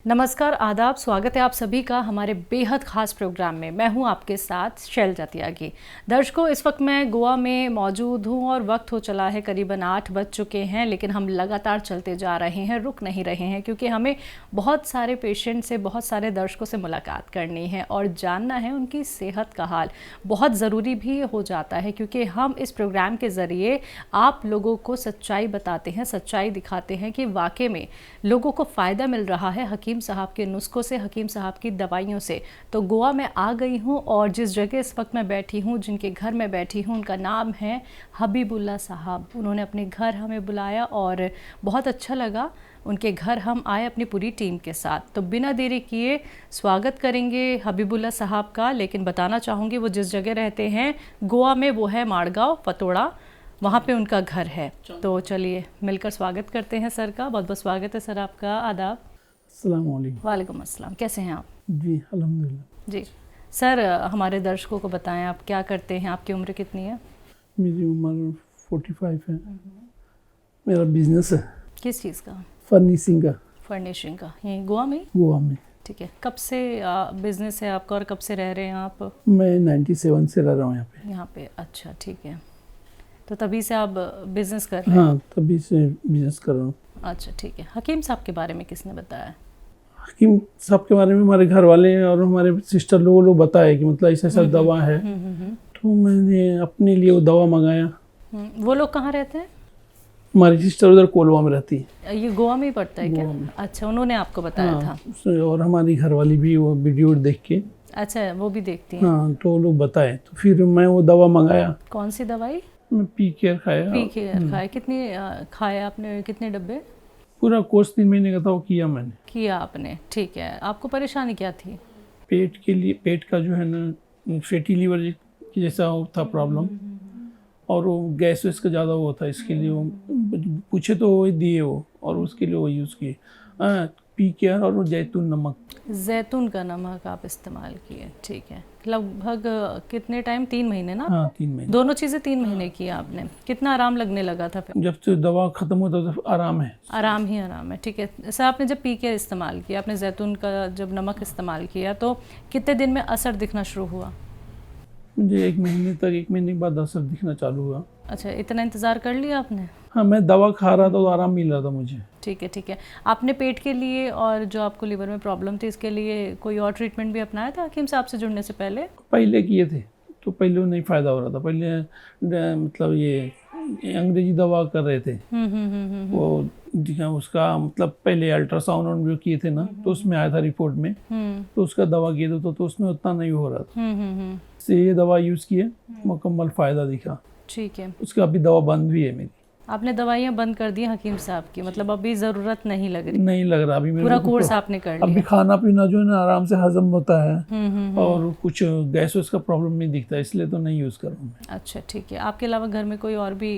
नमस्कार, आदाब, स्वागत है आप सभी का हमारे बेहद ख़ास प्रोग्राम में। मैं हूं आपके साथ शैलजा त्यागी। दर्शकों, इस वक्त मैं गोवा में मौजूद हूं और वक्त हो चला है करीबन 8 बज चुके हैं, लेकिन हम लगातार चलते जा रहे हैं, रुक नहीं रहे हैं, क्योंकि हमें बहुत सारे पेशेंट से, बहुत सारे दर्शकों से मुलाकात करनी है और जानना है उनकी सेहत का हाल। बहुत ज़रूरी भी हो जाता है, क्योंकि हम इस प्रोग्राम के ज़रिए आप लोगों को सच्चाई बताते हैं, सच्चाई दिखाते हैं कि वाकई में लोगों को फ़ायदा मिल रहा है हकीम साहब के नुस्खों से, हकीम साहब की दवाइयों से। तो गोवा में आ गई हूँ और जिस जगह इस वक्त मैं बैठी हूँ, जिनके घर में बैठी हूँ, उनका नाम है हबीबुल्ला साहब। उन्होंने अपने घर हमें बुलाया और बहुत अच्छा लगा। उनके घर हम आए अपनी पूरी टीम के साथ। तो बिना देरी किए स्वागत करेंगे हबीबुल्ला साहब का। लेकिन बताना चाहूँगी वो जिस जगह रहते हैं गोवा में, वो है माड़गांव पतोड़ा, वहाँ पे उनका घर है। तो चलिए मिलकर स्वागत करते हैं सर का। बहुत बहुत स्वागत है सर आपका। आदाब। अस्सलाम वालेकुम। वालेकुम अस्सलाम। कैसे हैं आप? जी अल्हम्दुलिल्लाह। जी सर, हमारे दर्शकों को बताएं आप क्या करते हैं, आपकी उम्र कितनी है? मेरी उम्र 45 है। मेरा बिजनेस है किस चीज़ का? फर्निशिंग का। फर्निशिंग का। यहीं गोवा में? गोवा में। ठीक है। कब से बिजनेस है आपका और कब से रह रहे हैं आप? मैं 97 से रह रहा हूँ यहाँ पे। अच्छा, ठीक है। तो तभी से आप बिजनेस कर रहे हैं? हाँ, तभी से बिजनेस कर रहा हूँ। अच्छा, ठीक है। हकीम साहब के बारे में किसने बताया? हकीम साहब के बारे में हमारे घर वाले और हमारे सिस्टर लोग बताए कि मतलब ऐसा ऐसा दवा है। तो मैंने अपने लिए वो दवा मंगाया। वो लोग कहाँ रहते हैं? हमारी सिस्टर उधर कोलवा में रहती है। ये गोवा में ही पड़ता है क्या? अच्छा, उन्होंने आपको बताया हाँ, था। और हमारी घर वाली भी वो वीडियो देख के, अच्छा, वो भी देखती हैं? हाँ, तो वो लोग बताए। तो फिर मैं वो दवा मंगाया। कौन सी दवाई? मैं पी केयर खाया। पी केयर खाया। कितनी खाया आपने, कितने डब्बे? पूरा कोर्स 3 महीने का था, वो किया मैंने। किया आपने, ठीक है। आपको परेशानी क्या थी? पेट के लिए, पेट का जो है ना फैटी लीवर की जैसा वो था प्रॉब्लम, और वो गैस वैस का ज़्यादा वो था। इसके लिए वो पूछे तो वो दिए वो, और उसके लिए वो यूज़ किए पी केयर और वो जैतून नमक। जैतून का नमक आप इस्तेमाल किए, ठीक है। लगभग कितने टाइम? 3 महीने ना? हाँ, 3 महीने। दोनों चीज़ें 3 महीने की आपने। कितना आराम लगने लगा था फिर? जब से दवा ख़त्म होता तो आराम है। आराम ही आराम है, ठीक है। सर, आपने जब पी केयर इस्तेमाल किया, आपने जैतून का जब नमक इस्तेमाल किया, तो कितने दिन में असर दिखना शुरू हुआ? मुझे 1 महीने तक, 1 महीने के बाद असर दिखना चालू हुआ। अच्छा, इतना इंतज़ार कर लिया आपने? हाँ, मैं दवा खा रहा था तो आराम मिल रहा था मुझे। ठीक है, ठीक है। आपने पेट के लिए और जो आपको लीवर में प्रॉब्लम थी, इसके लिए कोई और ट्रीटमेंट भी अपनाया था हकीम साहब से जुड़ने से पहले? पहले किए थे तो पहले नहीं फ़ायदा हो रहा था। पहले मतलब ये अंग्रेजी दवा कर रहे थे। वो उसका मतलब पहले अल्ट्रासाउंड जो किए थे ना, तो उसमें आया था रिपोर्ट में, तो उसका दवा किए थे तो उसमें उतना नहीं हो रहा था। से ये दवा यूज़ किए, मुकम्मल फ़ायदा दिखा। ठीक है। उसका अभी दवा बंद भी है मेरी। आपने दवाइयाँ बंद कर दी हकीम साहब की, मतलब अभी ज़रूरत नहीं लग रही? नहीं लग रहा अभी मेरे पूरा को। कोर्स आपने कर अभी लिया? खाना पीना जो है ना आराम से हजम होता है, और कुछ गैस वैस का प्रॉब्लम नहीं दिखता, इसलिए तो नहीं यूज़ कर रहा हूँ मैं। अच्छा, ठीक है। आपके अलावा घर में कोई और भी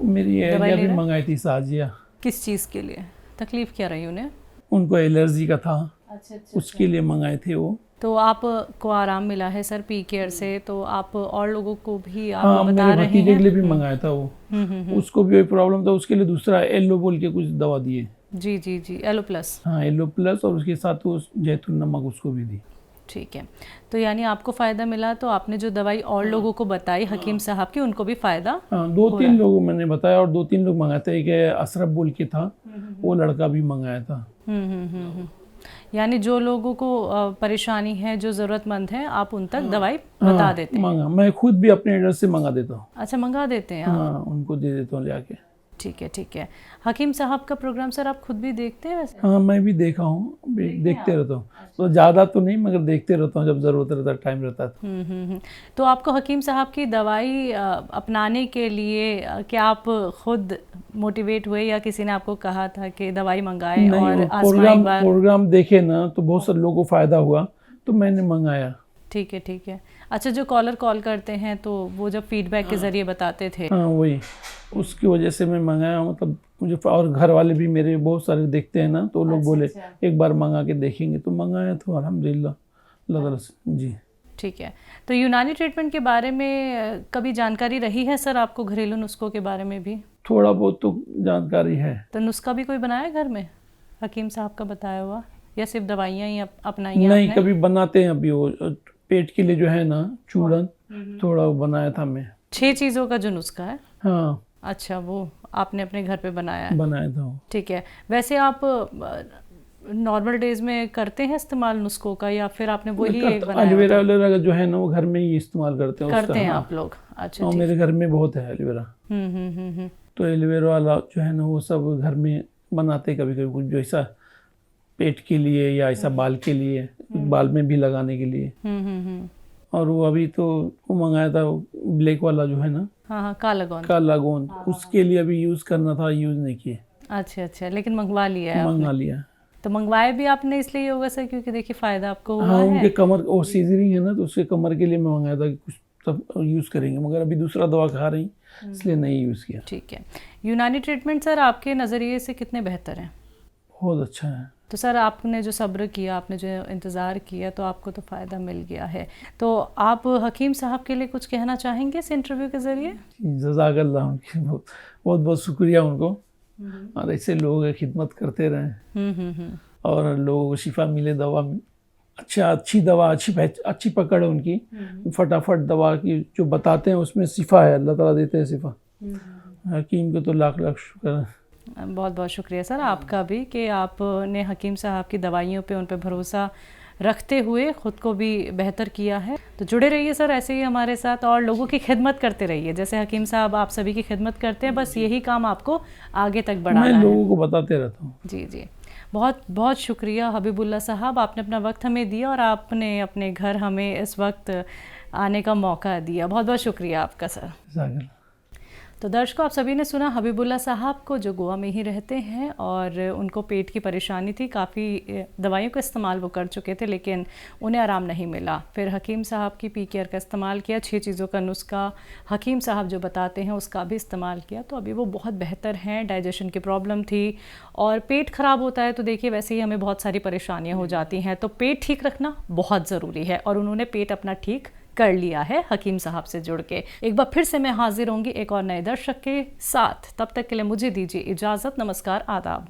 मेरी दवाई एहलिया ले भी रहा है? मंगाई थी साजिया। किस चीज़ के लिए? तकलीफ क्या रही उन्हें? उनको एलर्जी का था। अच्छा, उसके लिए मंगाए थे वो। तो आपको आराम मिला है सर पी केयर से, तो आप और लोगों को भी आप हाँ, बता मेरे रहे भतीजे हैं? के लिए भी मंगाया था वो। उसको भी वही प्रॉब्लम था, उसके लिए दूसरा एलो बोल के कुछ दवा दिए। जी जी जी, एलो प्लस। हाँ, एलो प्लस, और उसके साथ वो जैतून नमक उसको भी दी। ठीक है। तो यानी आपको फ़ायदा मिला, तो आपने जो दवाई और लोगों को बताई हकीम साहब की, उनको भी फ़ायदा? हाँ, 2-3 लोगों मैंने बताया, और 2-3 लोग मंगाए थे। एक अशरफ बोल के था, वो लड़का भी मंगाया था। यानी जो लोगों को परेशानी है, जो ज़रूरतमंद है, आप उन तक दवाई बता देते हैं? मंगा, मैं खुद भी अपने एड्रेस से मंगा देता हूँ। अच्छा, मंगा देते हैं आप? हाँ, उनको दे देता हूँ जाके। ठीक है, ठीक है। हकीम साहब का प्रोग्राम सर आप खुद भी देखते हैं वैसे? हाँ, मैं भी देखा हूँ, देखते रहता हूँ। तो ज़्यादा तो नहीं, मगर देखते रहता हूँ जब ज़रूरत रहता है, टाइम रहता है। तो आपको हकीम साहब की दवाई अपनाने के लिए क्या आप खुद मोटिवेट हुए, या किसी ने आपको कहा था कि दवाई मंगाएं और आजमाएं एक बार? प्रोग्राम देखे ना तो बहुत सारे लोगों को फ़ायदा हुआ, तो मैंने मंगाया। ठीक है, ठीक है। अच्छा, जो कॉलर कॉल करते हैं तो वो जब फीडबैक के ज़रिए बताते थे? हाँ, वही, उसकी वजह से मैं मंगाया। मतलब मुझे, और घर वाले भी मेरे बहुत सारे देखते हैं ना, तो लोग बोले एक बार मंगा के देखेंगे, तो मंगाया तो अल्हम्दुलिल्लाह लगा जी। ठीक है। तो यूनानी ट्रीटमेंट के बारे में कभी जानकारी रही है सर आपको, घरेलू नुस्खों के बारे में भी? थोड़ा बहुत तो जानकारी है। तो नुस्खा भी कोई बनाया घर में हकीम साहब का बताया हुआ? या सिर्फ दवाइयाँ ही अपनाई हैं नहीं, आपने? कभी बनाते हैं अभी वो पेट के लिए जो है ना चूरन, थोड़ा वो बनाया था मैं। 6 चीज़ों का जो नुस्खा है? हाँ, अच्छा, वो आपने अपने घर पे बनाया है? बनाया था वो। ठीक है। वैसे आप नॉर्मल डेज में करते हैं इस्तेमाल नुस्खों का, या फिर आपने वही एक बनाया एलोवेरा होता है? वगैरह का जो है ना वो घर में ही इस्तेमाल करते हैं करते उसका। हैं हाँ, आप लोग? अच्छा, और ठीक। मेरे घर में बहुत है एलोवेरा, हम्म। तो एलोवेरा वाला जो है ना वो सब घर में बनाते कभी कभी, कुछ जो ऐसा पेट के लिए या ऐसा बाल के लिए, बाल में भी लगाने के लिए। हम्म। और वो अभी तो वो मंगाया था ब्लैक वाला जो है ना, हाँ हाँ, काला गोंद। काला गोंद, उसके लिए अभी यूज करना था, यूज नहीं किए, अच्छा, लेकिन मंगवा लिया है आपने? मंगा लिया। तो मंगवाए भी आपने इसलिए होगा सर क्योंकि देखिए फायदा आपको हुआ हाँ, है? उनके कमर और सीजरिंग है ना, तो उसके कमर के लिए मैं मंगाया था कि कुछ तब यूज करेंगे, मगर अभी दूसरा दवा खा रही इसलिए नहीं यूज किया। ठीक है। यूनानी ट्रीटमेंट सर आपके नज़रिए से कितने बेहतर हैं? बहुत अच्छा है। तो सर आपने जो सब्र किया, आपने जो इंतज़ार किया, तो आपको तो फ़ायदा मिल गया है। तो आप हकीम साहब के लिए कुछ कहना चाहेंगे इस इंटरव्यू के ज़रिए? जज़ाकल्लाह, उनकी बहुत बहुत शुक्रिया उनको, और ऐसे लोगों की खिदमत करते रहें और लोगों को शिफा मिले, दवा में अच्छी दवा, अच्छी पकड़ है उनकी, फटाफट दवा की जो बताते हैं उसमें शिफा है, अल्लाह ताला देते हैं शिफा। हकीम को तो लाख लाख शुक्र है। बहुत बहुत शुक्रिया सर आपका भी कि आपने हकीम साहब की दवाइयों पे, उन पे भरोसा रखते हुए ख़ुद को भी बेहतर किया है। तो जुड़े रहिए सर ऐसे ही हमारे साथ, और लोगों की खिदमत करते रहिए जैसे हकीम साहब आप सभी की खिदमत करते हैं। बस यही काम आपको आगे तक बढ़ाना है। मैं लोगों को बताते रहता हूँ। जी, बहुत बहुत शुक्रिया हबीबुल्लाह साहब, आपने अपना वक्त हमें दिया और आपने अपने घर हमें इस वक्त आने का मौका दिया। बहुत बहुत शुक्रिया आपका सर। तो दर्शकों, आप सभी ने सुना हबीबुल्लाह साहब को, जो गोवा में ही रहते हैं और उनको पेट की परेशानी थी। काफ़ी दवाइयों का इस्तेमाल वो कर चुके थे लेकिन उन्हें आराम नहीं मिला। फिर हकीम साहब की PKR का इस्तेमाल किया, 6 चीज़ों का नुस्खा हकीम साहब जो बताते हैं उसका भी इस्तेमाल किया, तो अभी वो बहुत बेहतर हैं। डाइजेशन की प्रॉब्लम थी और पेट ख़राब होता है तो देखिए वैसे ही हमें बहुत सारी परेशानियाँ हो जाती हैं, तो पेट ठीक रखना बहुत ज़रूरी है और उन्होंने पेट अपना ठीक कर लिया है हकीम साहब से जुड़ के। एक बार फिर से मैं हाजिर होंगी एक और नए दर्शक के साथ। तब तक के लिए मुझे दीजिए इजाज़त। नमस्कार, आदाब।